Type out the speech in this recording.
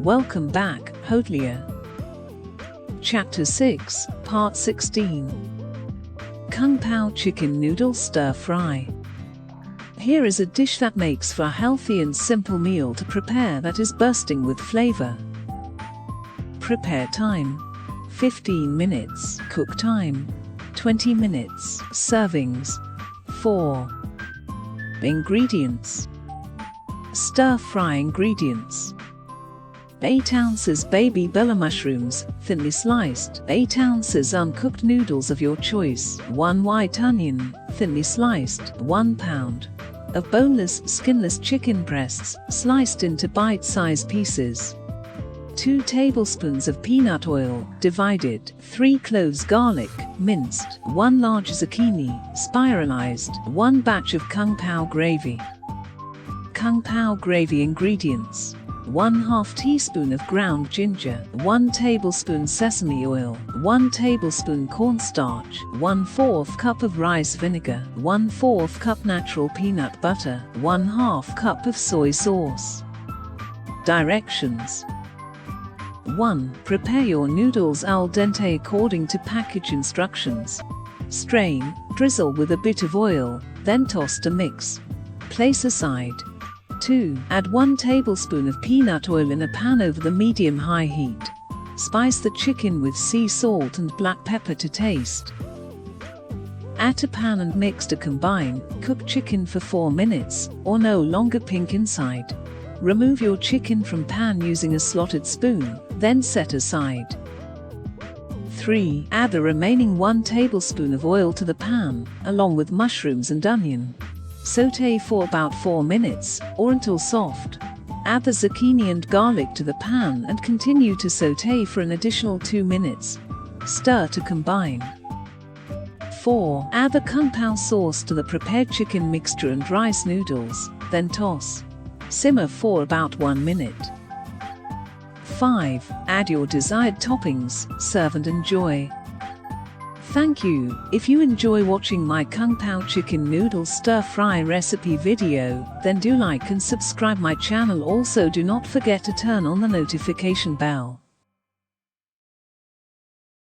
Welcome back, Hotelier. Chapter 6, Part 16. Kung Pao Chicken Noodle Stir Fry. Here is a dish that makes for a healthy and simple meal to prepare that is bursting with flavor. Prepare time: 15 minutes. Cook time: 20 minutes. Servings: 4. Ingredients. Stir fry ingredients: 8 ounces baby bella mushrooms, thinly sliced. 8 ounces uncooked noodles of your choice. 1 white onion, thinly sliced. 1 pound of boneless, skinless chicken breasts, sliced into bite-sized pieces. 2 tablespoons of peanut oil, divided. 3 cloves garlic, minced. 1 large zucchini, spiralized. 1 batch of Kung Pao gravy. Kung Pao gravy ingredients: 1/2 teaspoon of ground ginger, 1 tablespoon sesame oil, 1 tablespoon cornstarch, 1/4 cup of rice vinegar, 1/4 cup natural peanut butter, 1/2 cup of soy sauce. Directions: 1. Prepare your noodles al dente according to package instructions. Strain, drizzle with a bit of oil, then toss to mix. Place aside. 2. Add 1 tablespoon of peanut oil in a pan over the medium-high heat. Spice the chicken with sea salt and black pepper to taste. Add to pan and mix to combine. Cook chicken for 4 minutes, or no longer. Pink inside. Remove your chicken from pan using a slotted spoon, then set aside. 3. Add the remaining 1 tablespoon of oil to the pan, along with mushrooms and onion. Sauté for about 4 minutes, or until soft. Add the zucchini and garlic to the pan and continue to sauté for an additional 2 minutes. Stir to combine. 4. Add the Kung Pao sauce to the prepared chicken mixture and rice noodles, then toss. Simmer for about 1 minute. 5. Add your desired toppings, serve and enjoy. Thank you. If you enjoy watching my Kung Pao chicken noodle stir fry recipe video, then do like and subscribe my channel. Also do not forget to turn on the notification bell.